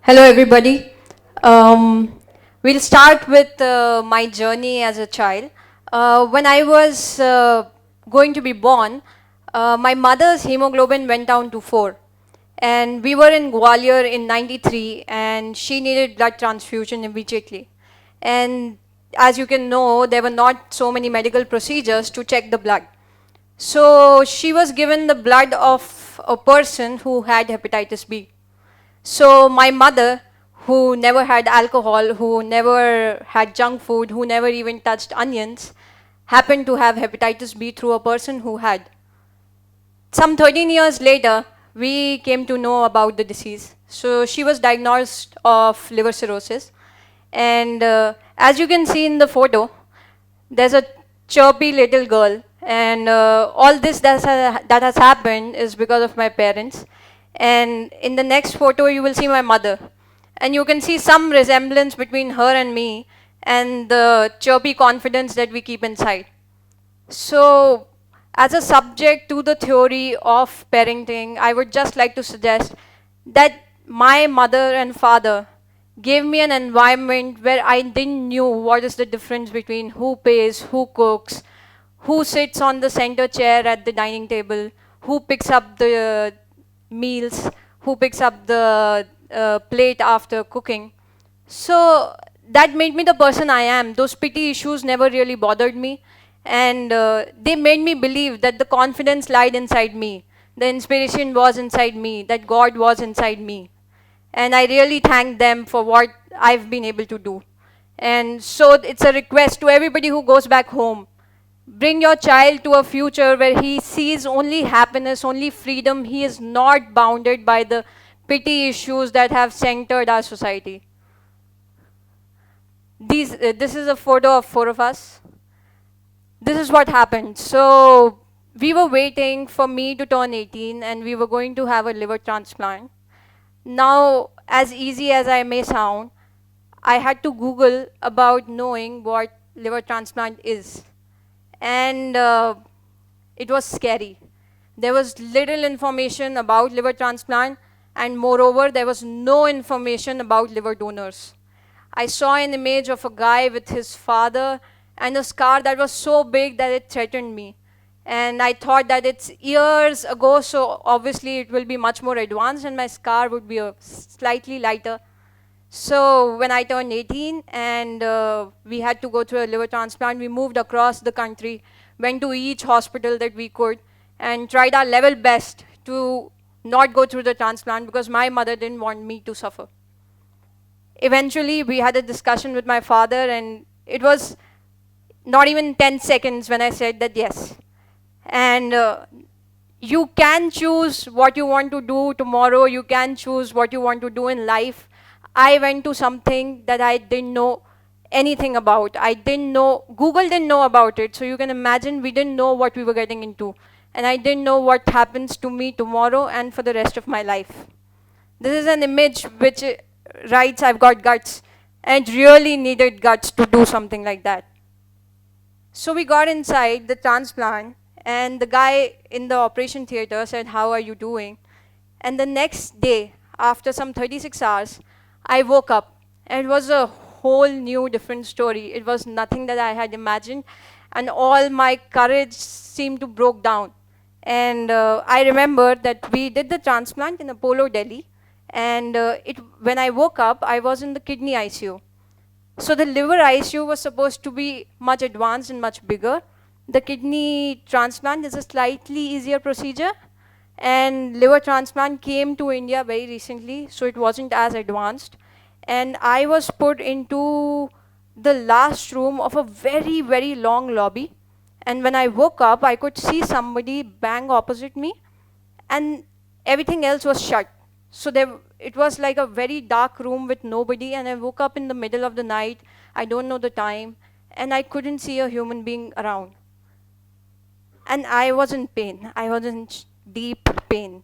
Hello, everybody. We'll start with my journey as a child. When I was going to be born, my mother's hemoglobin went down to 4. And we were in Gwalior in 93, and she needed blood transfusion immediately. And as you can know, there were not so many medical procedures to check the blood. So she was given the blood of a person who had hepatitis B. So my mother, who never had alcohol, who never had junk food, who never even touched onions, happened to have hepatitis B through a person who had. Some 13 years later, we came to know about the disease. So she was diagnosed of liver cirrhosis. And as you can see in the photo, there's a chirpy little girl. And all this that has happened is because of my parents. And in the next photo, you will see my mother. And you can see some resemblance between her and me and the chirpy confidence that we keep inside. So, as a subject to the theory of parenting, I would just like to suggest that my mother and father gave me an environment where I didn't knew what is the difference between who pays, who cooks, who sits on the center chair at the dining table, who picks up the meals, who picks up the plate after cooking. So that made me the person I am. Those pity issues never really bothered me. And they made me believe that the confidence lied inside me. The inspiration was inside me, that God was inside me. And I really thank them for what I've been able to do. And so it's a request to everybody who goes back home. Bring your child to a future where he sees only happiness, only freedom. He is not bounded by the pity issues that have centered our society. This is a photo of 4 of us. This is what happened. So we were waiting for me to turn 18 and we were going to have a liver transplant. Now, as easy as I may sound, I had to Google about knowing what liver transplant is. And it was scary. There was little information about liver transplant, and moreover, there was no information about liver donors. I saw an image of a guy with his father and a scar that was so big that it threatened me. And I thought that it's years ago, so obviously it will be much more advanced and my scar would be slightly lighter. So when I turned 18 and we had to go through a liver transplant, we moved across the country, went to each hospital that we could, and tried our level best to not go through the transplant because my mother didn't want me to suffer. Eventually, we had a discussion with my father, and it was not even 10 seconds when I said that yes. And you can choose what you want to do tomorrow, you can choose what you want to do in life. I went to something that I didn't know anything about. I didn't know, Google didn't know about it, so you can imagine we didn't know what we were getting into. And I didn't know what happens to me tomorrow and for the rest of my life. This is an image which writes, I've got guts, and really needed guts to do something like that. So we got inside the transplant, and the guy in the operation theater said, how are you doing? And the next day, after some 36 hours, I woke up, and it was a whole new different story. It was nothing that I had imagined, and all my courage seemed to broke down. And I remember that we did the transplant in Apollo, Delhi, and when I woke up, I was in the kidney ICU. So the liver ICU was supposed to be much advanced and much bigger. The kidney transplant is a slightly easier procedure, and liver transplant came to India very recently, so it wasn't as advanced. And I was put into the last room of a very, very long lobby. And when I woke up, I could see somebody bang opposite me, and everything else was shut. So it was like a very dark room with nobody, and I woke up in the middle of the night, I don't know the time, and I couldn't see a human being around. And I was in pain. I was in deep pain.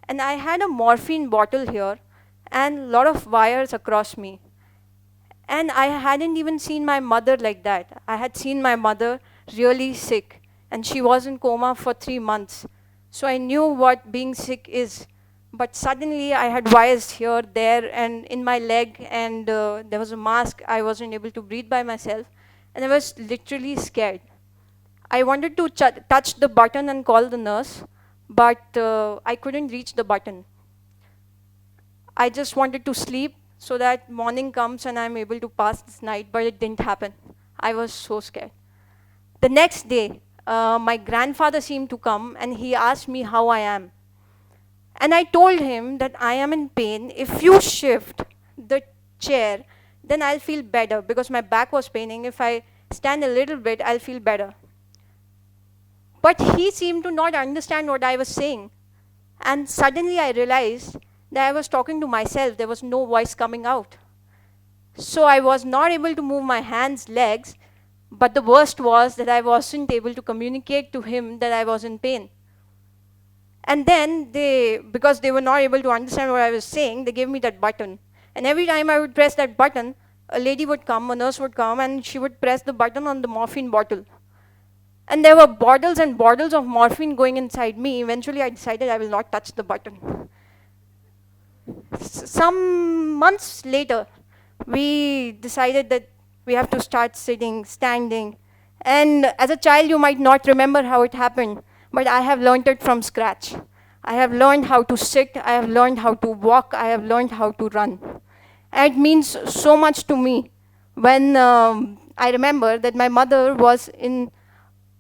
And I had a morphine bottle here and a lot of wires across me. And I hadn't even seen my mother like that. I had seen my mother really sick, and she was in coma for 3 months. So I knew what being sick is. But suddenly I had wires here, there, and in my leg, and there was a mask. I wasn't able to breathe by myself, and I was literally scared. I wanted to touch the button and call the nurse, but I couldn't reach the button. I just wanted to sleep so that morning comes and I'm able to pass this night, but it didn't happen. I was so scared. The next day, my grandfather seemed to come and he asked me how I am. And I told him that I am in pain. If you shift the chair, then I'll feel better because my back was paining. If I stand a little bit, I'll feel better. But he seemed to not understand what I was saying. And suddenly I realized that I was talking to myself. There was no voice coming out. So I was not able to move my hands, legs, but the worst was that I wasn't able to communicate to him that I was in pain. And then because they were not able to understand what I was saying, they gave me that button. And every time I would press that button, a lady would come, a nurse would come, and she would press the button on the morphine bottle. And there were bottles and bottles of morphine going inside me. Eventually, I decided I will not touch the button. Some months later, we decided that we have to start sitting, standing. And as a child, you might not remember how it happened, but I have learned it from scratch. I have learned how to sit, I have learned how to walk, I have learned how to run. And it means so much to me when I remember that my mother was in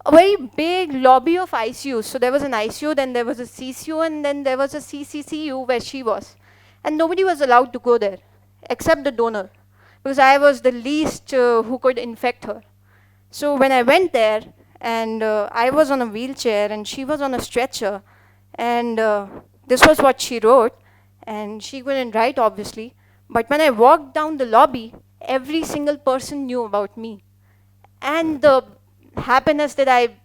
a very big lobby of ICUs. So there was an ICU, then there was a CCU, and then there was a CCCU where she was. And nobody was allowed to go there, except the donor, because I was the least who could infect her. So when I went there, and I was on a wheelchair, and she was on a stretcher, and this was what she wrote, and she couldn't write, obviously. But when I walked down the lobby, every single person knew about me. And the happiness that I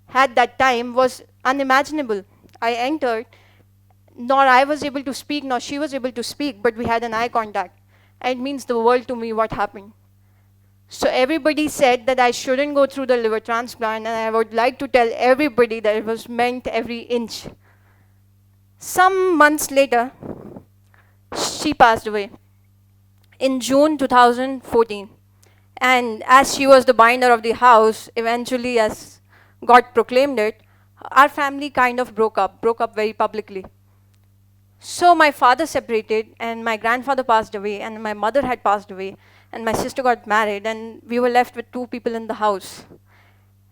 had that time was unimaginable. I entered, nor I was able to speak, nor she was able to speak, but we had an eye contact. And it means the world to me what happened. So everybody said that I shouldn't go through the liver transplant, and I would like to tell everybody that it was meant every inch. Some months later, she passed away in June 2014. And as she was the binder of the house, eventually as God proclaimed it, our family kind of broke up very publicly. So my father separated, and my grandfather passed away, and my mother had passed away, and my sister got married, and we were left with two people in the house.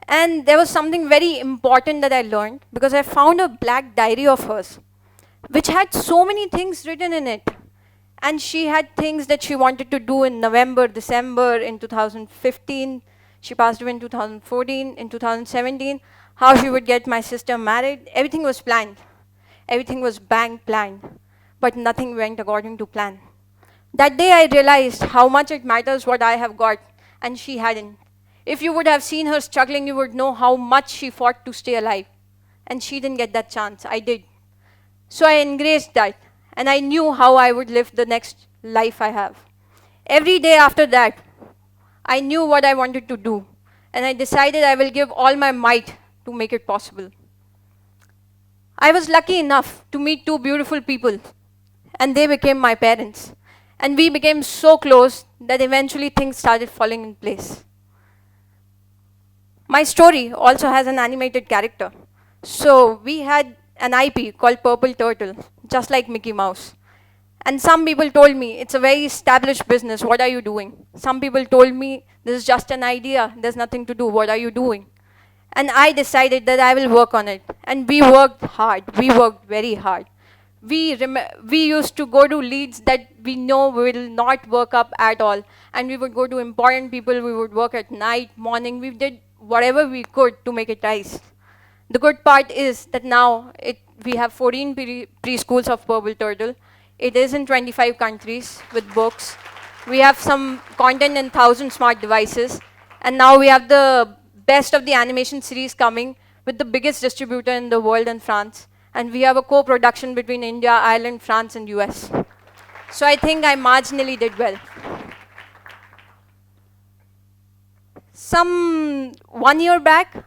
And there was something very important that I learned, because I found a black diary of hers, which had so many things written in it. And she had things that she wanted to do in November, December, in 2015. She passed away in 2014, in 2017, how she would get my sister married. Everything was planned. Everything was bang planned, but nothing went according to plan. That day I realized how much it matters what I have got, and she hadn't. If you would have seen her struggling, you would know how much she fought to stay alive. And she didn't get that chance, I did. So I embraced that, and I knew how I would live the next life I have. Every day after that, I knew what I wanted to do, and I decided I will give all my might to make it possible. I was lucky enough to meet two beautiful people, and they became my parents. And we became so close that eventually things started falling in place. My story also has an animated character. So we had an IP called Purple Turtle, just like Mickey Mouse. And some people told me, it's a very established business, what are you doing? Some people told me, this is just an idea, there's nothing to do, what are you doing? And I decided that I will work on it. And we worked hard. We worked very hard. We used to go to leads that we know will not work up at all. And we would go to important people. We would work at night, morning. We did whatever we could to make it rise. The good part is that now we have 14 preschools of Purple Turtle. It is in 25 countries with books. We have some content in 1,000 smart devices. And now we have the best of the animation series coming with the biggest distributor in the world in France. And we have a co-production between India, Ireland, France, and US. So I think I marginally did well. Some 1 year back,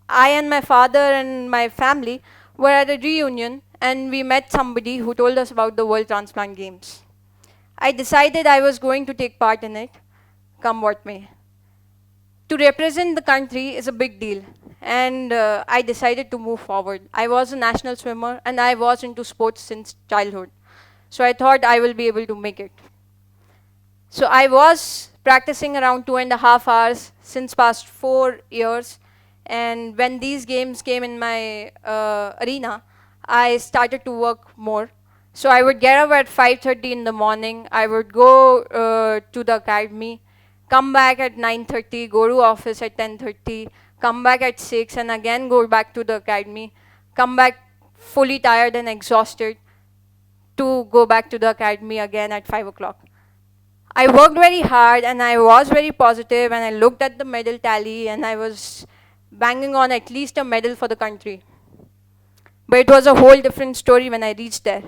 I and my father and my family were at a reunion, and we met somebody who told us about the World Transplant Games. I decided I was going to take part in it, come what may. To represent the country is a big deal, and I decided to move forward. I was a national swimmer, and I was into sports since childhood. So I thought I will be able to make it. So I was practicing around 2.5 hours since past 4 years, and when these games came in my arena, I started to work more. So I would get up at 5:30 in the morning. I would go to the academy, come back at 9:30, go to office at 10:30, come back at 6, and again go back to the academy, come back fully tired and exhausted to go back to the academy again at 5 o'clock. I worked very hard and I was very positive, and I looked at the medal tally and I was banging on at least a medal for the country. But it was a whole different story when I reached there.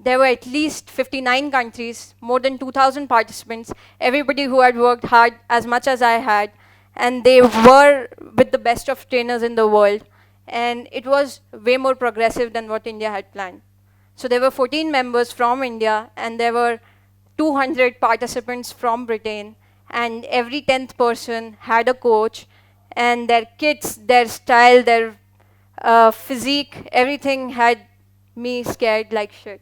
There were at least 59 countries, more than 2,000 participants, everybody who had worked hard as much as I had, and they were with the best of trainers in the world, and it was way more progressive than what India had planned. So there were 14 members from India, and there were 200 participants from Britain, and every 10th person had a coach, and their kits, their style, their physique, everything had me scared like shit.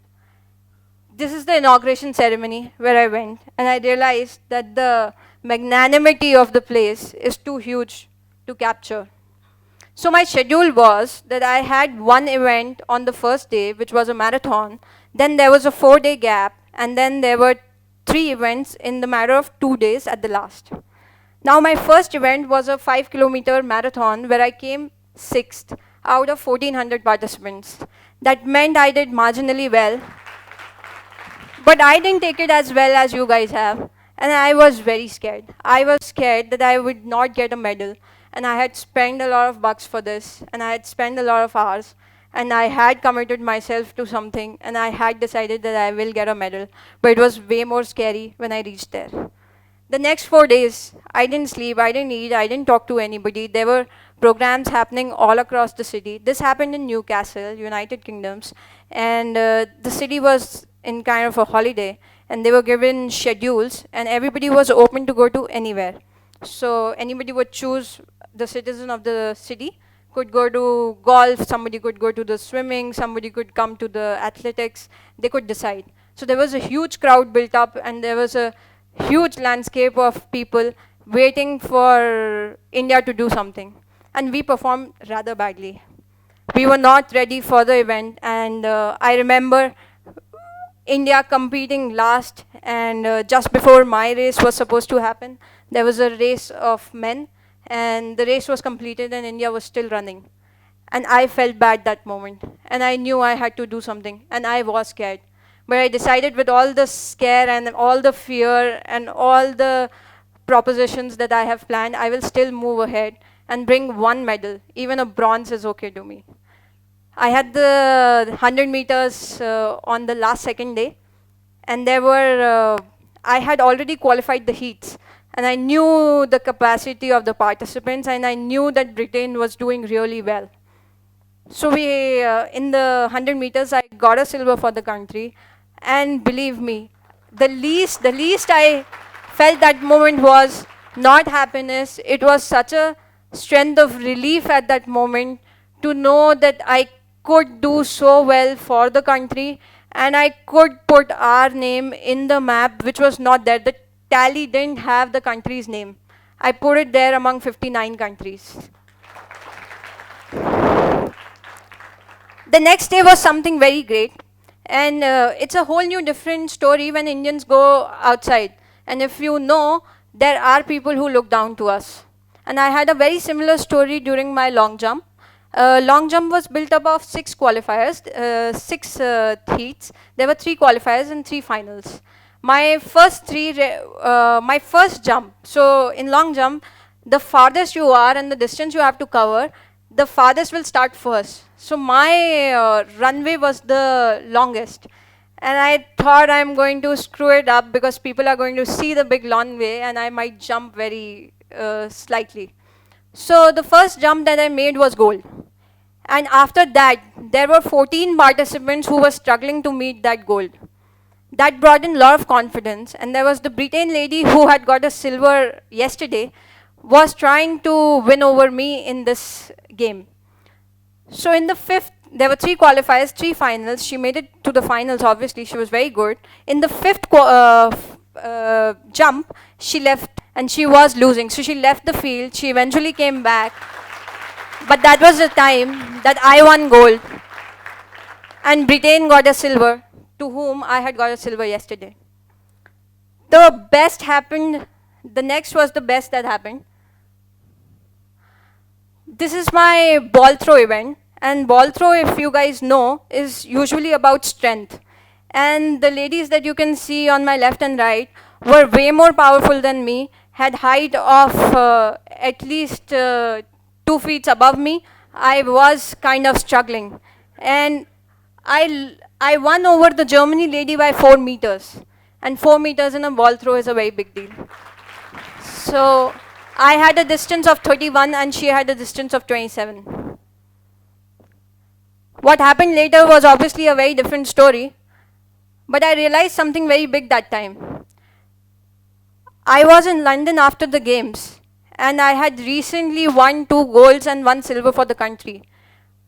This is the inauguration ceremony where I went, and I realized that the magnanimity of the place is too huge to capture. So my schedule was that I had one event on the first day, which was a marathon, then there was a 4-day gap, and then there were 3 events in the matter of 2 days at the last. Now my first event was a 5-kilometer marathon where I came 6th out of 1400 participants. That meant I did marginally well, but I didn't take it as well as you guys have, and I was very scared. I was scared that I would not get a medal, and I had spent a lot of bucks for this, and I had spent a lot of hours, and I had committed myself to something, and I had decided that I will get a medal, but it was way more scary when I reached there. The next 4 days, I didn't sleep, I didn't eat, I didn't talk to anybody. There were programs happening all across the city. This happened in Newcastle, United Kingdoms, and the city was in kind of a holiday, and they were given schedules, and everybody was open to go to anywhere. So anybody would choose, the citizen of the city could go to golf, somebody could go to the swimming, somebody could come to the athletics, they could decide. So there was a huge crowd built up, and there was a huge landscape of people waiting for India to do something. And we performed rather badly. We were not ready for the event, and I remember India competing last, and just before my race was supposed to happen, there was a race of men, and the race was completed and India was still running. And I felt bad that moment, and I knew I had to do something, and I was scared. But I decided, with all the scare and all the fear and all the propositions that I have planned, I will still move ahead and bring one medal. Even a bronze is okay to me. I had the 100 meters on the last second day, and there were, I had already qualified the heats, and I knew the capacity of the participants, and I knew that Britain was doing really well. So we, in the 100 meters, I got a silver for the country, and believe me, the least I felt that moment was not happiness. It was such a strength of relief at that moment to know that I could do so well for the country, and I could put our name in the map, which was not there. The tally didn't have the country's name. I put it there among 59 countries. The next day was something very great, and it's a whole new different story when Indians go outside. And if you know, there are people who look down to us. And I had a very similar story during my long jump. Long jump was built up of 6 qualifiers, 6 heats. There were 3 qualifiers and 3 finals. My first jump, so in long jump, the farthest you are and the distance you have to cover, the farthest will start first. So my runway was the longest. And I thought I'm going to screw it up because people are going to see the big runway and I might jump very slightly. So the first jump that I made was gold. And after that, there were 14 participants who were struggling to meet that gold. That brought in a lot of confidence. And there was the Britain lady who had got a silver yesterday, was trying to win over me in this game. So in the fifth, there were 3 qualifiers, 3 finals. She made it to the finals, obviously. She was very good. In the fifth jump, she left and she was losing. So she left the field. She eventually came back. But that was the time that I won gold. And Britain got a silver, to whom I had got a silver yesterday. The best happened. The next was the best that happened. This is my ball throw event, and ball throw, if you guys know, is usually about strength. And the ladies that you can see on my left and right were way more powerful than me, had height of at least 2 feet above me. I was kind of struggling. And I won over the Germany lady by 4 meters. And 4 meters in a ball throw is a very big deal. So I had a distance of 31 and she had a distance of 27. What happened later was obviously a very different story, but I realized something very big that time. I was in London after the games and I had recently won 2 golds and 1 silver for the country.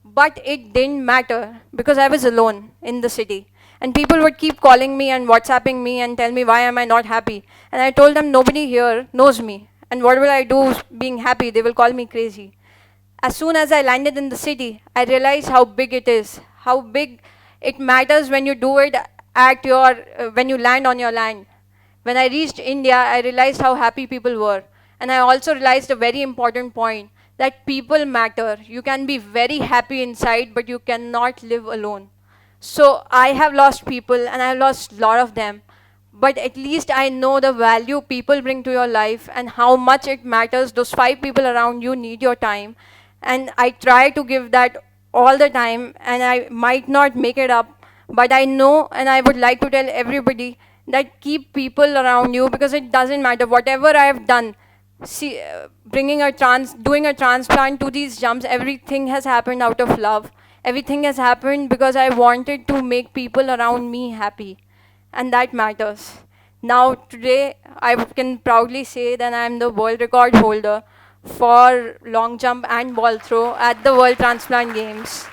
But it didn't matter because I was alone in the city. And people would keep calling me and WhatsApping me and tell me why am I not happy. And I told them nobody here knows me. And what will I do being happy? They will call me crazy. As soon as I landed in the city, I realized how big it is. How big it matters when you do it at your, when you land on your land. When I reached India, I realized how happy people were. And I also realized a very important point, that people matter. You can be very happy inside, but you cannot live alone. So I have lost people and I've lost a lot of them. But at least I know the value people bring to your life and how much it matters. Those 5 people around you need your time. And I try to give that all the time, and I might not make it up. But I know, and I would like to tell everybody that keep people around you, because it doesn't matter. Whatever I have done, see, doing a transplant to these jumps, everything has happened out of love. Everything has happened because I wanted to make people around me happy. And that matters. Now today, I can proudly say that I am the world record holder for long jump and ball throw at the World Transplant Games.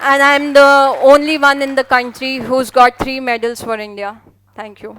And I'm the only one in the country who's got 3 medals for India. Thank you.